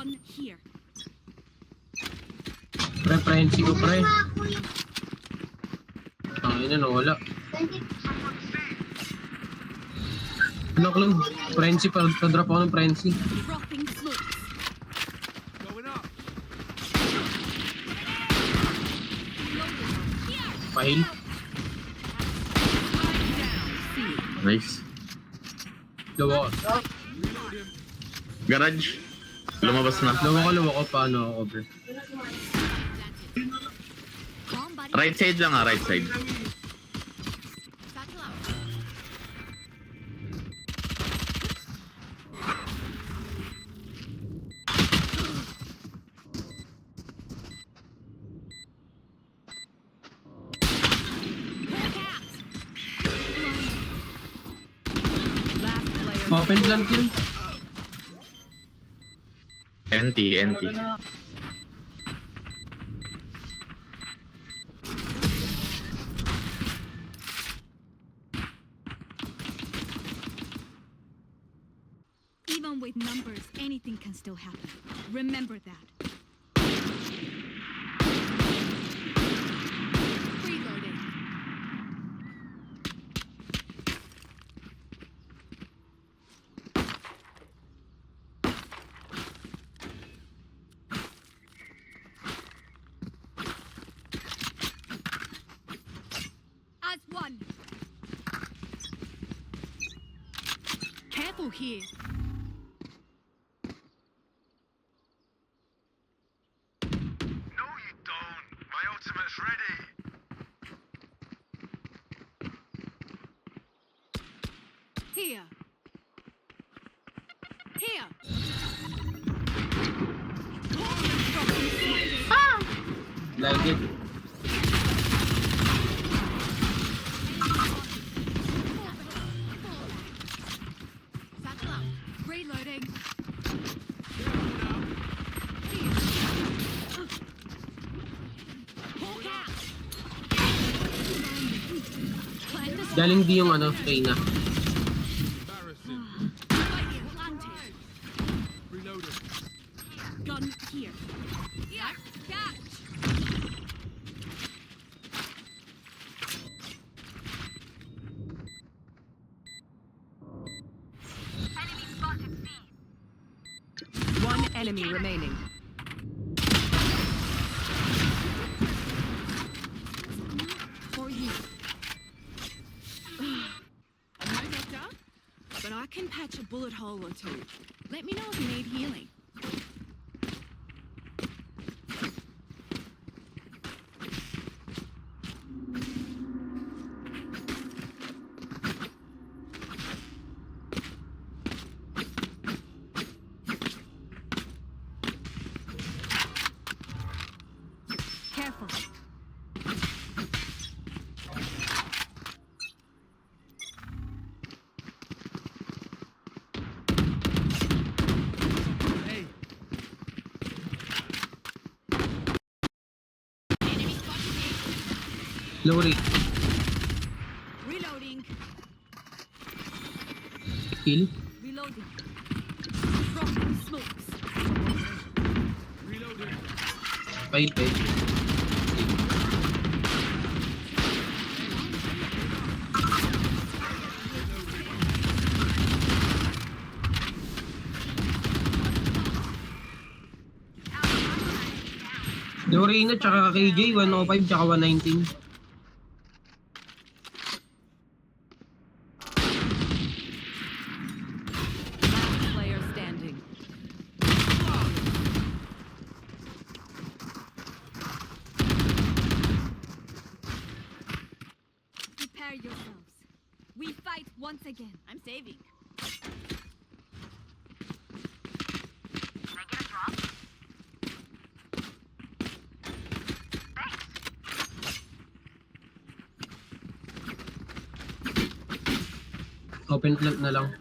Gun here. Pre, frenzy ko, pre. Ang ina, nawala. Ano, Clue? Frenzy, pa-drop ako ng frenzy. Dropping smokes. Going up. Pahil. Nice. Lawa ko. Garage. Lumabas na. Lawa ko. Paano ako, pre? Right side lang ah, right side. Battle out. Open lang kill. NT. Even with numbers, anything can still happen. Remember that. Reloading. As one. Careful here. No, you don't. My ultimate's ready. Here. Here. Like it. Battle out. Reloading. Hawk out. Plant the Galing di yung ano, Reyna. Embarrassing. spike planted. Reloading. Gun here. Yeah. Catch. One enemy remaining. For you. I'm no doctor, but I can patch a bullet hole or two. Let me know if you need healing. Careful. Hey. Enemy spotted me. Low rate. Reloading. Kill. Reloading. Dropping smokes. Reloading. Pahil. Yung Reyna tsaka KJ, 105 tsaka 119. Last player standing. Prepare yourselves. We fight once again. I'm saving. Open plant na lang.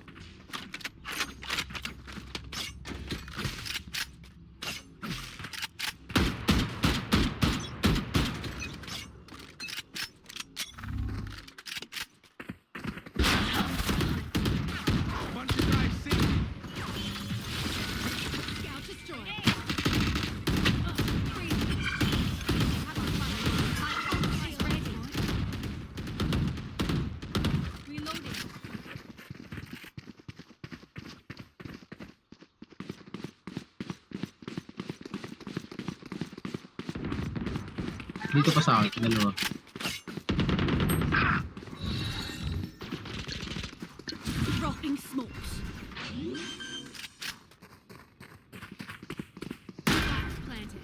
Bunch of guys, see? Scout destroyed. Dito pa sa akin, dalawa. Dropping smokes. Planted.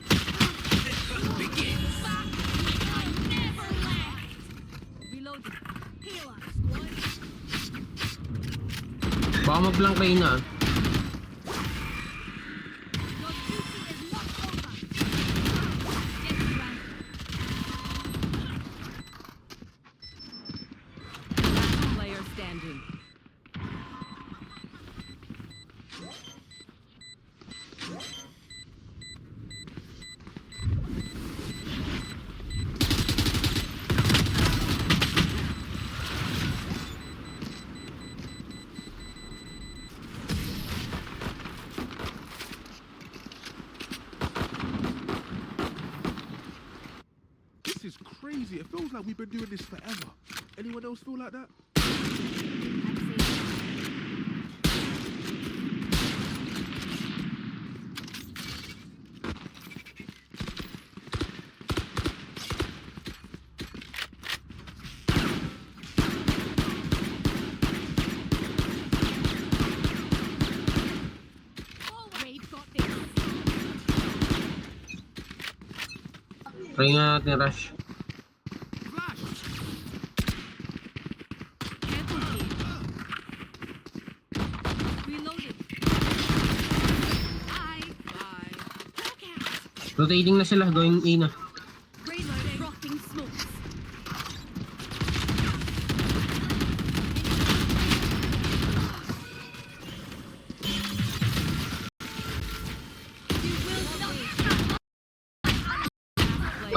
Never left. Reloading. Heal up, squad. Baka mag-blank kayo na. Your duty is not over. Get grounded. Last player standing. This is crazy. It feels like we've been doing this forever. Anyone else feel like that? We've got this. Try nga natin rush. Flash! Careful here. Reloading. Bye. Hawk out. Rotating na sila, going A na. Reloading. Dropping smokes. You will not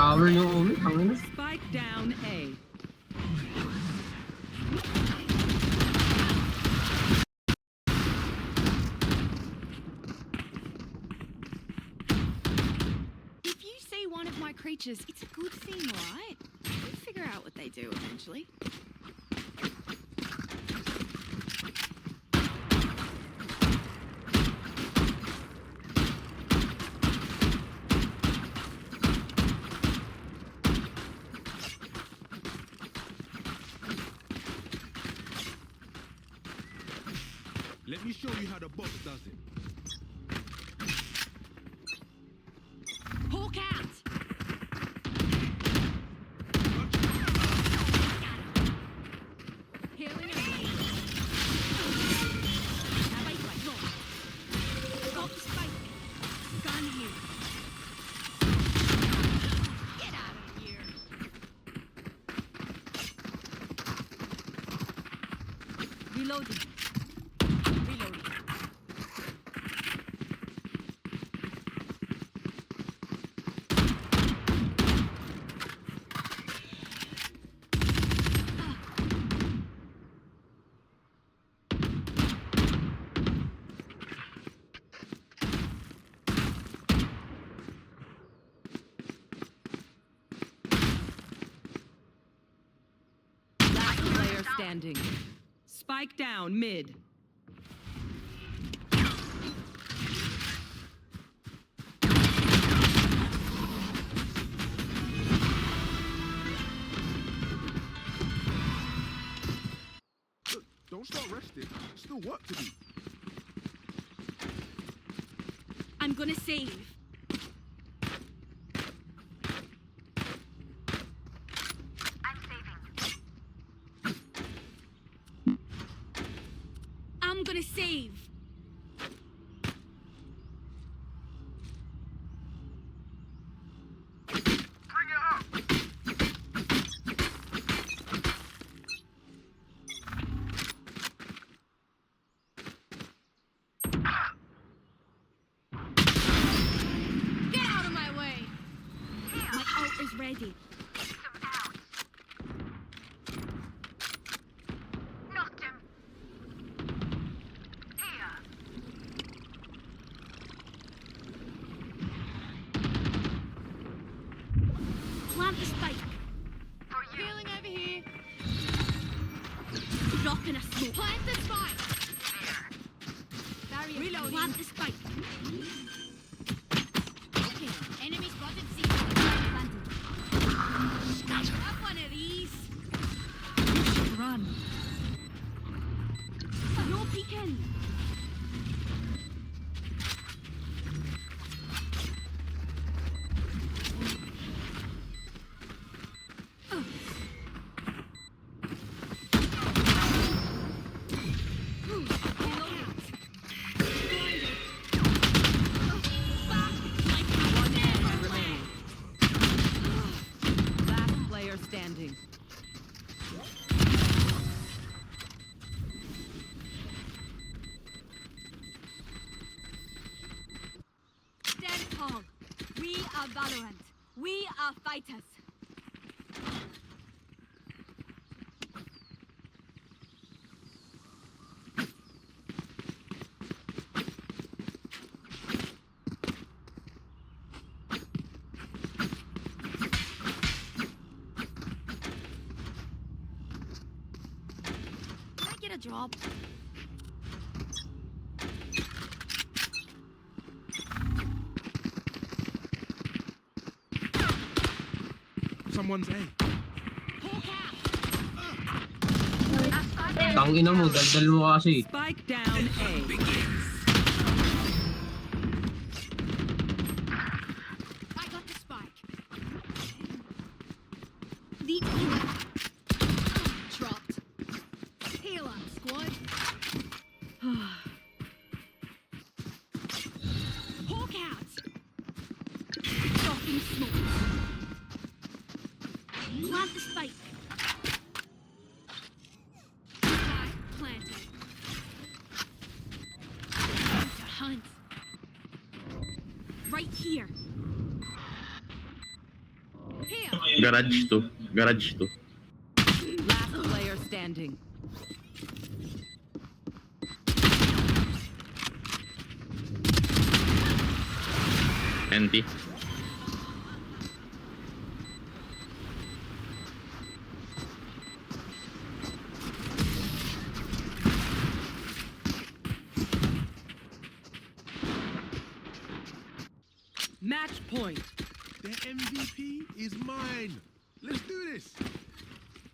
Tower yung ulit, ang ina. Spike down A. If you see one of my creatures, it's a good thing, right? We'll figure out what they do eventually. Let me show you how the boss does it. Hawk out! Healing over. Spike right, go. Got the spike. Gun here. Get out of here. Reloading. Reloading. Last player standing. Spike down mid. Look, don't start resting. Still work to do. I'm gonna save. I'm gonna save. Bring it up! Get out of my way. My ult is ready. Knocked him! Here! Plant the spike. For you! Healing over here. Knocking a smoke. Plant the spike. Barrier. Reloading. Plant the spike. Okay. Enemy spotted. C. Planted. are fighters. Can I get a drop? Someone's A. Tangina mo, daldal mo kasi. Spike down A. I got the spike. Lead healer. Dropped. Healer, squad. Hawk out. Dropping smoke. Plant the spike. Spike planted. Time to hunt. Right here. Here. Garage 2. Garage 2. Last player standing. NT. Match point. Their MVP is mine. Let's do this.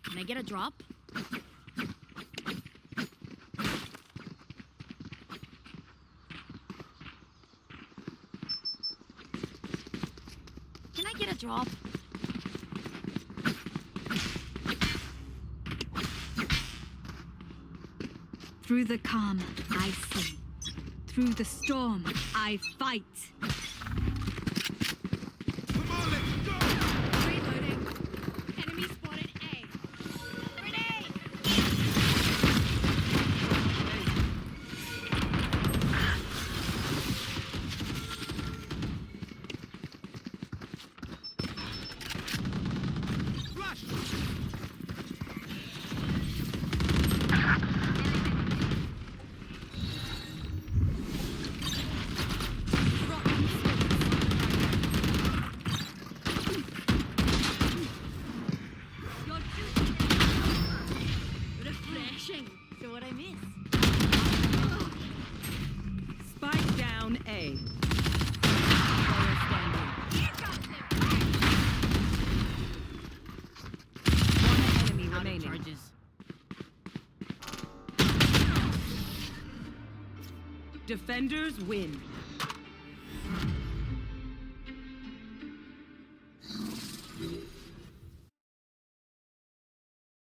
Can I get a drop? Can I get a drop? Through the calm, I see. Through the storm, I fight. Come on, let's go. Reloading. Enemy spotted A. Grenade! Flash. Dropping You're refreshing. So what I miss? Spike down A. Player standing. One enemy remaining. Defenders win.